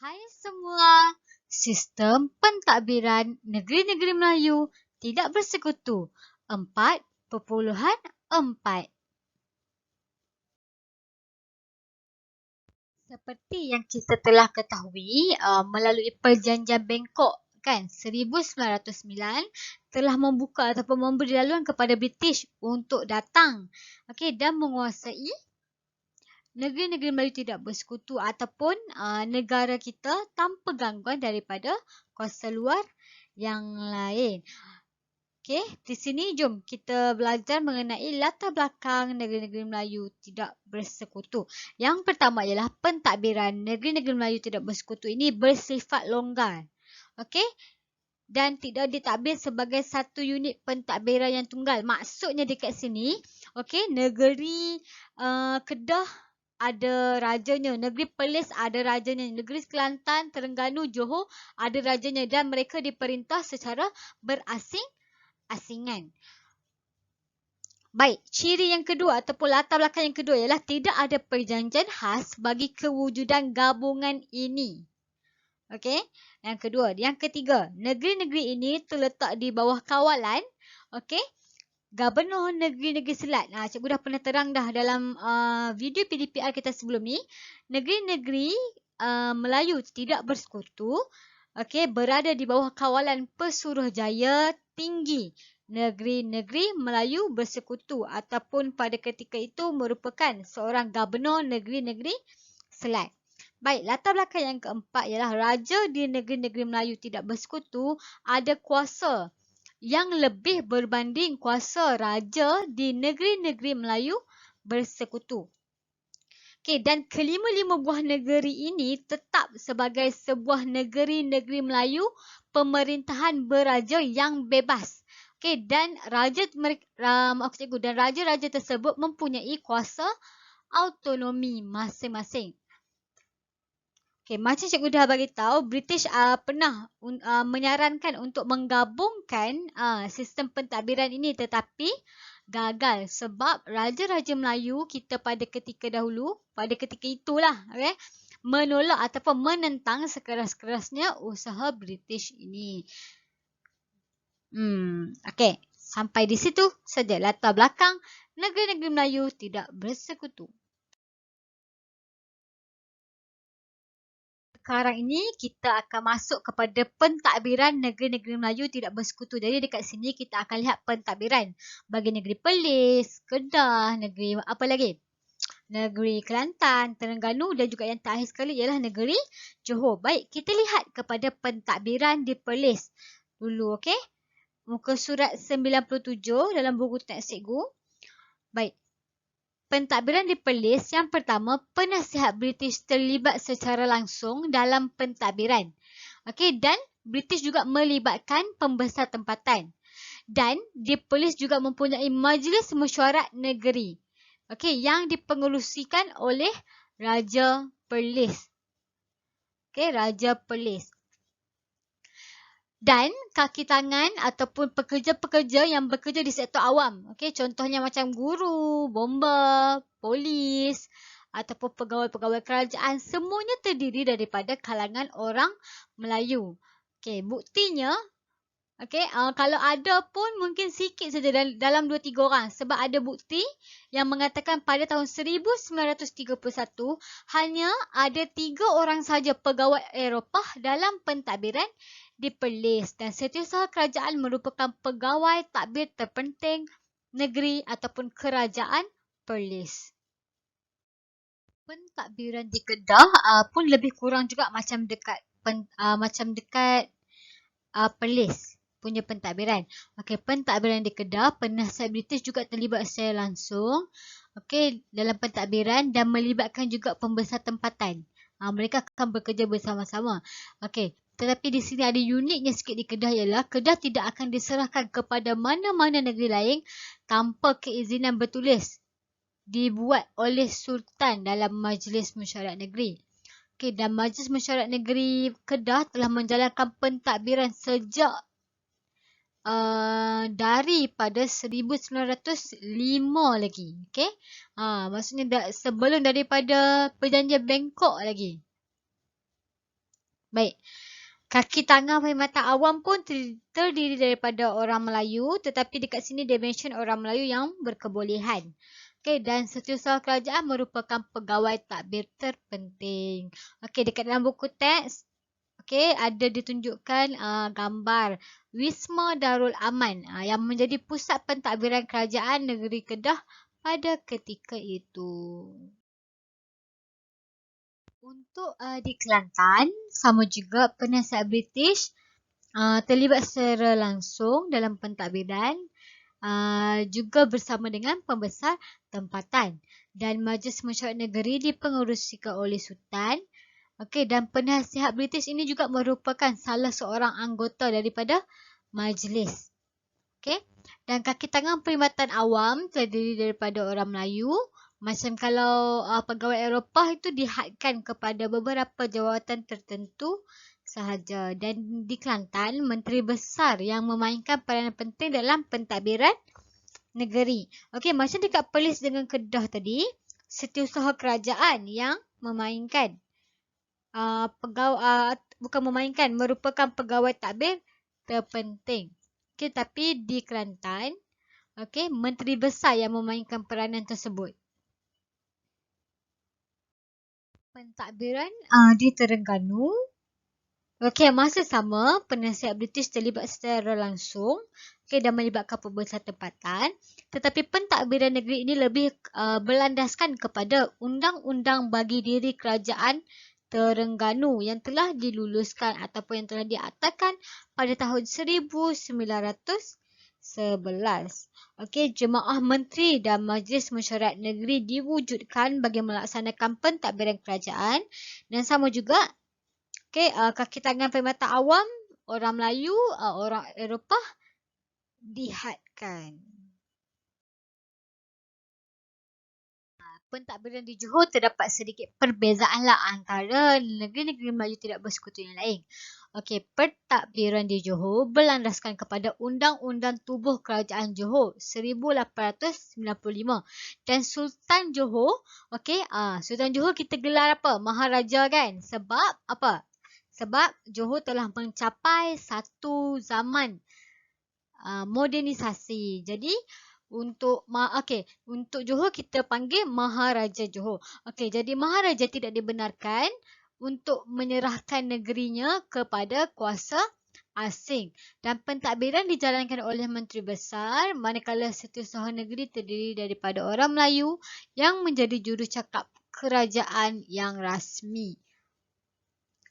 Hai semua, sistem pentadbiran negeri-negeri Melayu tidak bersekutu 4.4. Seperti yang kita telah ketahui melalui Perjanjian Bangkok kan 1909 telah membuka ataupun memberi laluan kepada British untuk datang dan menguasai negeri-negeri Melayu tidak bersekutu ataupun negara kita tanpa gangguan daripada kuasa luar yang lain. Okey, di sini jom kita belajar mengenai latar belakang negeri-negeri Melayu tidak bersekutu. Yang pertama ialah pentadbiran negeri-negeri Melayu tidak bersekutu ini bersifat longgar. Okey, dan tidak ditadbir sebagai satu unit pentadbiran yang tunggal. Maksudnya dekat sini, negeri Kedah ada rajanya, negeri Perlis ada rajanya, negeri Kelantan, Terengganu, Johor ada rajanya dan mereka diperintah secara berasingan. Baik, ciri yang kedua ataupun latar belakang yang kedua ialah tidak ada perjanjian khas bagi kewujudan gabungan ini. Okey, yang kedua. Yang ketiga, negeri-negeri ini terletak di bawah kawalan Gubernur Negeri-Negeri Selat. Cikgu dah pernah terang dah dalam video PDPR kita sebelum ni. Negeri-negeri Melayu tidak bersekutu berada di bawah kawalan Pesuruhjaya tinggi. Negeri-negeri Melayu bersekutu ataupun pada ketika itu merupakan seorang Gubernur Negeri-Negeri Selat. Baik, latar belakang yang keempat ialah raja di negeri-negeri Melayu tidak bersekutu ada kuasa yang lebih berbanding kuasa raja di negeri-negeri Melayu bersekutu. Dan kelima-lima buah negeri ini tetap sebagai sebuah negeri-negeri Melayu pemerintahan beraja yang bebas. Dan raja-raja tersebut mempunyai kuasa autonomi masing-masing. Macam cikgu dah bagi tahu, British pernah menyarankan untuk menggabungkan sistem pentadbiran ini tetapi gagal sebab raja-raja Melayu kita pada ketika dahulu, pada ketika itulah menolak ataupun menentang sekeras-kerasnya usaha British ini. Sampai di situ saja latar belakang negeri-negeri Melayu tidak bersekutu. Sekarang ini kita akan masuk kepada pentadbiran negeri-negeri Melayu tidak bersekutu. Jadi dekat sini kita akan lihat pentadbiran bagi negeri Perlis, Kedah, negeri apa lagi? Negeri Kelantan, Terengganu dan juga yang terakhir sekali ialah negeri Johor. Baik, kita lihat kepada pentadbiran di Perlis dulu, muka surat 97 dalam buku teks cikgu. Baik. Pentadbiran di Perlis, yang pertama, penasihat British terlibat secara langsung dalam pentadbiran. Dan British juga melibatkan pembesar tempatan. Dan di Perlis juga mempunyai majlis mesyuarat negeri. Yang dipengerusikan oleh Raja Perlis. Raja Perlis. Dan kaki tangan ataupun pekerja-pekerja yang bekerja di sektor awam. Contohnya macam guru, bomba, polis ataupun pegawai-pegawai kerajaan. Semuanya terdiri daripada kalangan orang Melayu. Buktinya, kalau ada pun mungkin sikit saja dalam 2-3 orang. Sebab ada bukti yang mengatakan pada tahun 1931 hanya ada 3 orang saja pegawai Eropah dalam pentadbiran di Perlis dan setiausaha kerajaan merupakan pegawai tadbir terpenting negeri ataupun kerajaan Perlis. Pentadbiran di Kedah pun lebih kurang juga macam dekat Perlis punya pentadbiran. Pentadbiran di Kedah, penasihat British juga terlibat secara langsung dalam pentadbiran dan melibatkan juga pembesar tempatan. Mereka akan bekerja bersama-sama. Tetapi di sini ada uniknya sikit di Kedah ialah Kedah tidak akan diserahkan kepada mana-mana negeri lain tanpa keizinan bertulis dibuat oleh Sultan dalam Majlis Mesyuarat Negeri. Dan Majlis Mesyuarat Negeri Kedah telah menjalankan pentadbiran sejak daripada 1905 lagi. Maksudnya sebelum daripada Perjanjian Bangkok lagi. Baik. Kaki tangan perkhidmatan awam pun terdiri daripada orang Melayu, tetapi dekat sini dia mention orang Melayu yang berkebolehan. Okey, dan setiausaha kerajaan merupakan pegawai tadbir terpenting. Okey, dekat dalam buku teks, okey, ada ditunjukkan gambar Wisma Darul Aman yang menjadi pusat pentadbiran kerajaan negeri Kedah pada ketika itu. Untuk di Kelantan, sama juga penasihat British terlibat secara langsung dalam pentadbiran juga bersama dengan pembesar tempatan, dan Majlis Mesyuarat Negeri dipengerusikan oleh Sultan. Okey, dan penasihat British ini juga merupakan salah seorang anggota daripada majlis. Okey. Dan kaki tangan perkhidmatan awam terdiri daripada orang Melayu. Macam kalau pegawai Eropah itu dihadkan kepada beberapa jawatan tertentu sahaja. Dan di Kelantan, Menteri Besar yang memainkan peranan penting dalam pentadbiran negeri. Okey, macam dekat Perlis dengan Kedah tadi, setiausaha kerajaan yang memainkan bukan memainkan, merupakan pegawai tadbir terpenting. Okey, tapi di Kelantan, okey, Menteri Besar yang memainkan peranan tersebut. Pentadbiran di Terengganu. Okey, masa sama, penasihat British terlibat secara langsung, okey, dan melibatkan pembesar tempatan. Tetapi pentadbiran negeri ini lebih berlandaskan kepada undang-undang bagi diri kerajaan Terengganu yang telah diluluskan ataupun yang telah diaktakan pada tahun 1911. Okey, Jemaah Menteri dan Majlis Mesyuarat Negeri diwujudkan bagi melaksanakan pentadbiran kerajaan, dan sama juga kaki tangan perkhidmatan awam, orang Melayu, orang Eropah dihadkan. Pentadbiran di Johor terdapat sedikit perbezaan lah antara negeri-negeri Melayu tidak bersekutu yang lain. Okey, pentadbiran di Johor berlandaskan kepada Undang-Undang Tubuh Kerajaan Johor 1895 dan Sultan Johor. Okey, Sultan Johor kita gelar apa? Maharaja kan? Sebab apa? Sebab Johor telah mencapai satu zaman modernisasi. Jadi untuk Johor kita panggil Maharaja Johor. Okey, jadi Maharaja tidak dibenarkan untuk menyerahkan negerinya kepada kuasa asing, dan pentadbiran dijalankan oleh Menteri Besar, manakala setiausaha negeri terdiri daripada orang Melayu yang menjadi jurucakap kerajaan yang rasmi.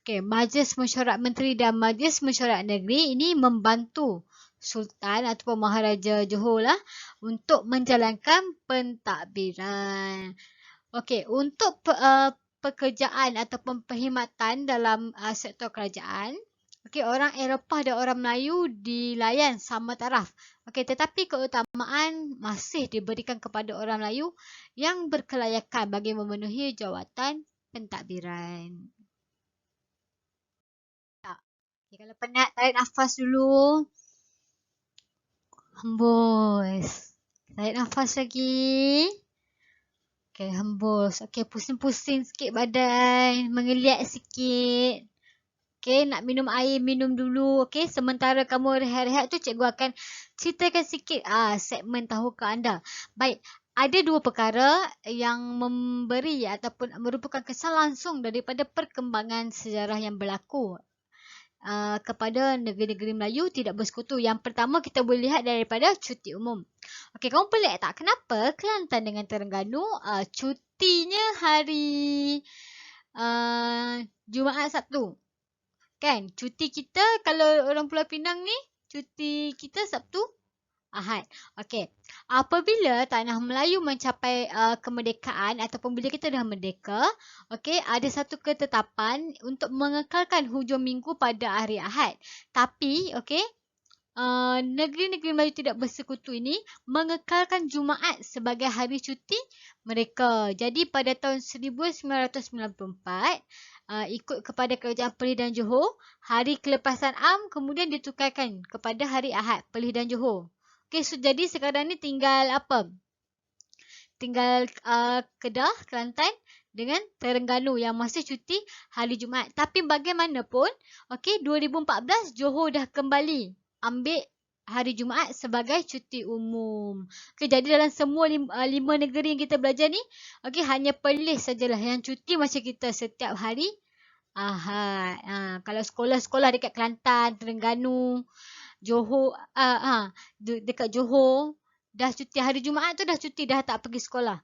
Okey, Majlis Mesyuarat Menteri dan Majlis Mesyuarat Negeri ini membantu Sultan ataupun Maharaja Johor lah untuk menjalankan pentadbiran. Okey, untuk pekerjaan ataupun perkhidmatan dalam sektor kerajaan, okey, orang Eropah dan orang Melayu dilayan sama taraf. Okey, tetapi keutamaan masih diberikan kepada orang Melayu yang berkelayakan bagi memenuhi jawatan pentadbiran. Okay, kalau penat, tarik nafas dulu. Hembus. Tarik nafas lagi. Okay, hembus. Okay, pusing-pusing sikit badan. Mengeliat sikit. Okay, nak minum air, minum dulu. Okay, sementara kamu rehat-rehat tu, cikgu akan ceritakan sikit segmen tahukah anda. Baik, ada dua perkara yang memberi ataupun merupakan kesan langsung daripada perkembangan sejarah yang berlaku kepada negeri-negeri Melayu tidak bersekutu. Yang pertama kita boleh lihat daripada cuti umum. Okey, kamu pelik tak? Kenapa Kelantan dengan Terengganu cutinya hari Jumaat Sabtu? Kan? Cuti kita kalau orang Pulau Pinang ni, cuti kita Sabtu Ahad. Okey. Apabila tanah Melayu mencapai kemerdekaan ataupun bila kita dah merdeka, okey, ada satu ketetapan untuk mengekalkan hujung minggu pada hari Ahad. Tapi, okey, negeri-negeri Melayu tidak bersekutu ini mengekalkan Jumaat sebagai hari cuti mereka. Jadi pada tahun 1994, ikut kepada Kerajaan Perlis dan Johor, hari kelepasan am kemudian ditukarkan kepada hari Ahad, Perlis dan Johor. Okay, so jadi sekarang ni tinggal apa? Tinggal Kedah, Kelantan dengan Terengganu yang masih cuti hari Jumaat. Tapi bagaimanapun, okey, 2014 Johor dah kembali ambil hari Jumaat sebagai cuti umum. Okey, jadi dalam semua 5 negeri yang kita belajar ni, okey, hanya Perlis sajalah yang cuti macam kita setiap hari Ahad. Kalau sekolah-sekolah dekat Kelantan, Terengganu, Johor, dekat Johor, dah cuti hari Jumaat tu dah cuti, dah tak pergi sekolah.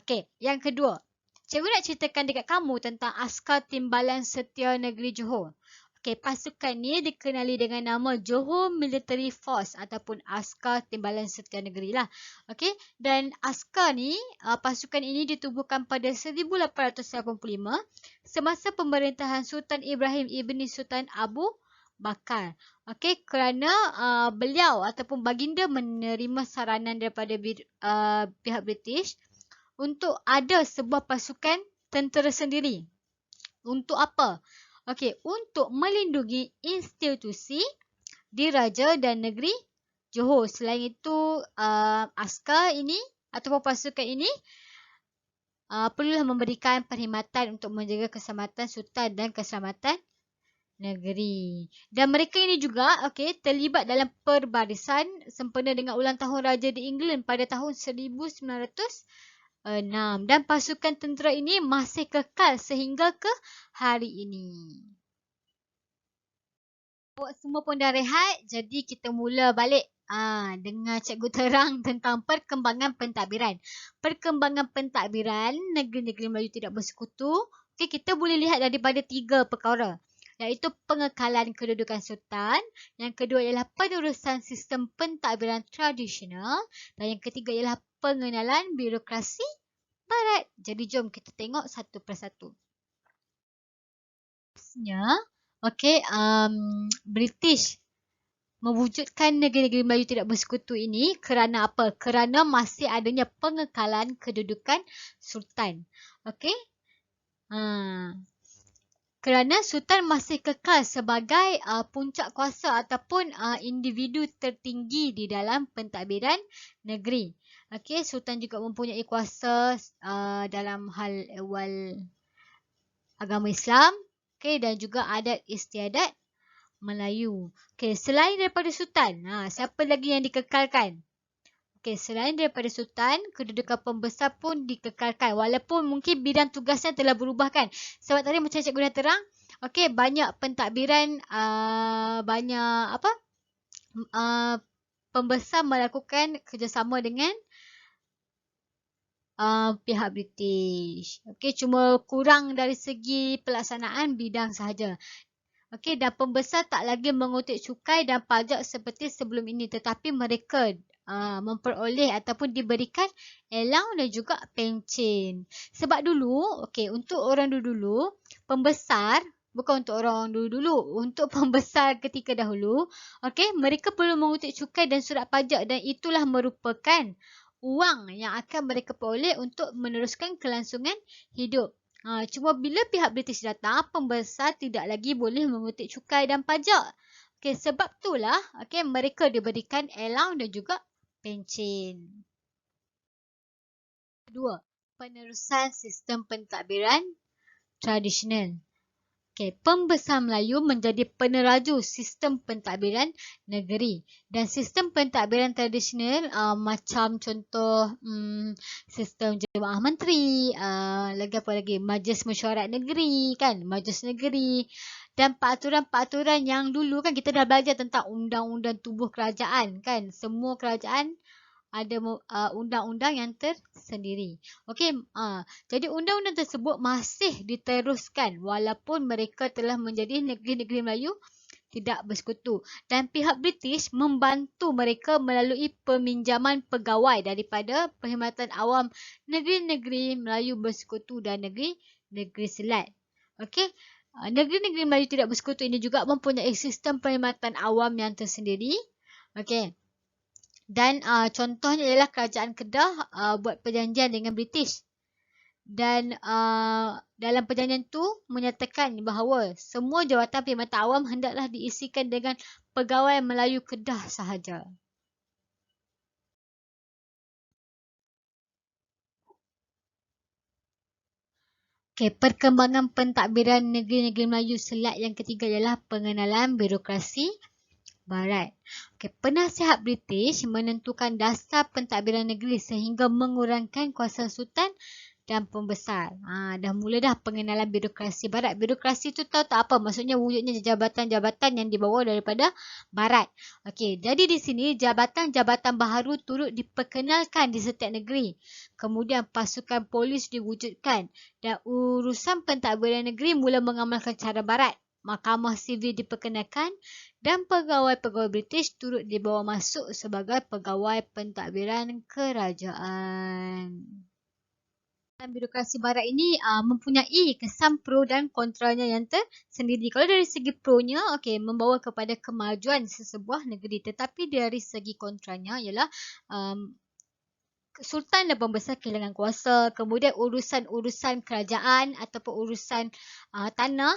Okey, yang kedua. Cikgu nak ceritakan dekat kamu tentang Askar Timbalan Setia Negeri Johor. Okey, pasukan ni dikenali dengan nama Johor Military Force ataupun Askar Timbalan Setia Negeri lah. Okey, dan askar ni, pasukan ini ditubuhkan pada 1885 semasa pemerintahan Sultan Ibrahim Ibni Sultan Abu Bakar. Okey, kerana beliau ataupun baginda menerima saranan daripada pihak British untuk ada sebuah pasukan tentera sendiri. Untuk apa? Okey, untuk melindungi institusi diraja dan negeri Johor. Selain itu, askar ini ataupun pasukan ini perlulah memberikan perkhidmatan untuk menjaga keselamatan sultan dan keselamatan negeri. Dan mereka ini juga terlibat dalam perbarisan sempena dengan ulang tahun Raja di England pada tahun 1906. Dan pasukan tentera ini masih kekal sehingga ke hari ini. Awak semua pun dah rehat, jadi kita mula balik dengan cikgu terang tentang perkembangan pentadbiran. Perkembangan pentadbiran negeri-negeri Melayu tidak bersekutu, kita boleh lihat daripada 3 perkara. Iaitu pengekalan kedudukan sultan, yang kedua ialah penerusan sistem pentadbiran tradisional, dan yang ketiga ialah pengenalan birokrasi barat. Jadi jom kita tengok satu persatu. British mewujudkan negeri-negeri Melayu tidak bersekutu ini kerana apa? Kerana masih adanya pengekalan kedudukan sultan. Kerana sultan masih kekal sebagai puncak kuasa ataupun individu tertinggi di dalam pentadbiran negeri. Sultan juga mempunyai kuasa dalam hal ehwal agama Islam, dan juga adat istiadat Melayu. Selain daripada sultan, siapa lagi yang dikekalkan? Selain daripada sultan, kedudukan pembesar pun dikekalkan. Walaupun mungkin bidang tugasnya telah berubah kan. Sebab tadi macam cikgu dah terang, banyak pentadbiran, pembesar melakukan kerjasama dengan pihak British. Cuma kurang dari segi pelaksanaan bidang sahaja. Dan pembesar tak lagi mengutip cukai dan pajak seperti sebelum ini, tetapi mereka memperoleh ataupun diberikan allowance dan juga pencen. Sebab dulu, untuk orang dulu-dulu, pembesar, bukan untuk orang dulu-dulu, untuk pembesar ketika dahulu, mereka perlu mengutip cukai dan surat pajak, dan itulah merupakan wang yang akan mereka peroleh untuk meneruskan kelangsungan hidup. Cuma bila pihak British datang, pembesar tidak lagi boleh mengutip cukai dan pajak. Sebab itulah mereka diberikan allowance dan juga pencen. Kedua, penerusan sistem pentadbiran tradisional. Pembesar Melayu menjadi peneraju sistem pentadbiran negeri. Dan sistem pentadbiran tradisional macam contoh sistem jemaah menteri, majlis mesyuarat negeri kan, majlis negeri, dan peraturan-peraturan yang dulu kan kita dah belajar tentang undang-undang tubuh kerajaan kan. Semua kerajaan ada undang-undang yang tersendiri. Jadi undang-undang tersebut masih diteruskan walaupun mereka telah menjadi negeri-negeri Melayu tidak bersekutu. Dan pihak British membantu mereka melalui peminjaman pegawai daripada perkhidmatan awam negeri-negeri Melayu bersekutu dan negeri-negeri selat. Negeri-negeri Melayu tidak bersekutu ini juga mempunyai sistem perkhidmatan awam yang tersendiri. Dan contohnya ialah kerajaan Kedah buat perjanjian dengan British. Dan dalam perjanjian itu menyatakan bahawa semua jawatan perkhidmatan awam hendaklah diisikan dengan pegawai Melayu Kedah sahaja. Okey, perkembangan pentadbiran negeri-negeri Melayu slide yang ketiga ialah pengenalan birokrasi Barat. Okey, penasihat British menentukan dasar pentadbiran negeri sehingga mengurangkan kuasa sultan dan pembesar. Dah mula dah pengenalan birokrasi Barat. Birokrasi tu tahu tak apa? Maksudnya wujudnya jabatan-jabatan yang dibawa daripada Barat. Okey, jadi di sini jabatan-jabatan baharu turut diperkenalkan di setiap negeri. Kemudian pasukan polis diwujudkan dan urusan pentadbiran negeri mula mengamalkan cara Barat. Mahkamah sivil diperkenalkan dan pegawai-pegawai British turut dibawa masuk sebagai pegawai pentadbiran kerajaan. Dalam birokrasi Barat ini mempunyai kesan pro dan kontranya yang tersendiri. Kalau dari segi pro-nya, membawa kepada kemajuan sesebuah negeri. Tetapi dari segi kontranya ialah Sultan dan pembesar kehilangan kuasa. Kemudian urusan-urusan kerajaan ataupun urusan tanah,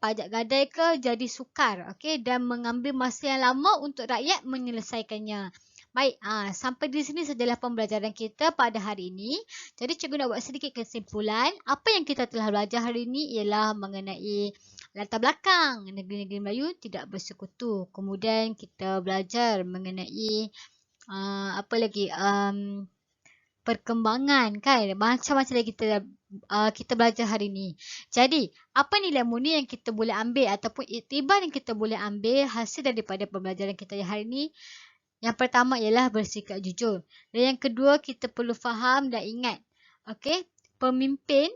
pajak gadai ke jadi sukar, dan mengambil masa yang lama untuk rakyat menyelesaikannya. Baik, sampai di sini sajalah pembelajaran kita pada hari ini. Jadi cikgu nak buat sedikit kesimpulan. Apa yang kita telah belajar hari ini ialah mengenai latar belakang negeri-negeri Melayu tidak bersekutu. Kemudian kita belajar mengenai perkembangan kan, macam-macam yang kita belajar hari ini. Jadi, apa nilai murni yang kita boleh ambil ataupun iktibar yang kita boleh ambil hasil daripada pembelajaran kita hari ini? Yang pertama ialah bersikap jujur. Dan yang kedua, kita perlu faham dan ingat. Pemimpin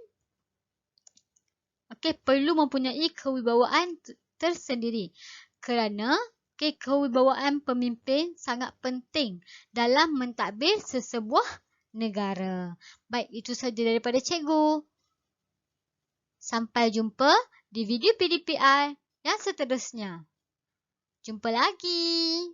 perlu mempunyai kewibawaan tersendiri. Kerana kewibawaan pemimpin sangat penting dalam mentadbir sesebuah negara. Baik, itu saja daripada cikgu. Sampai jumpa di video PDPR yang seterusnya. Jumpa lagi.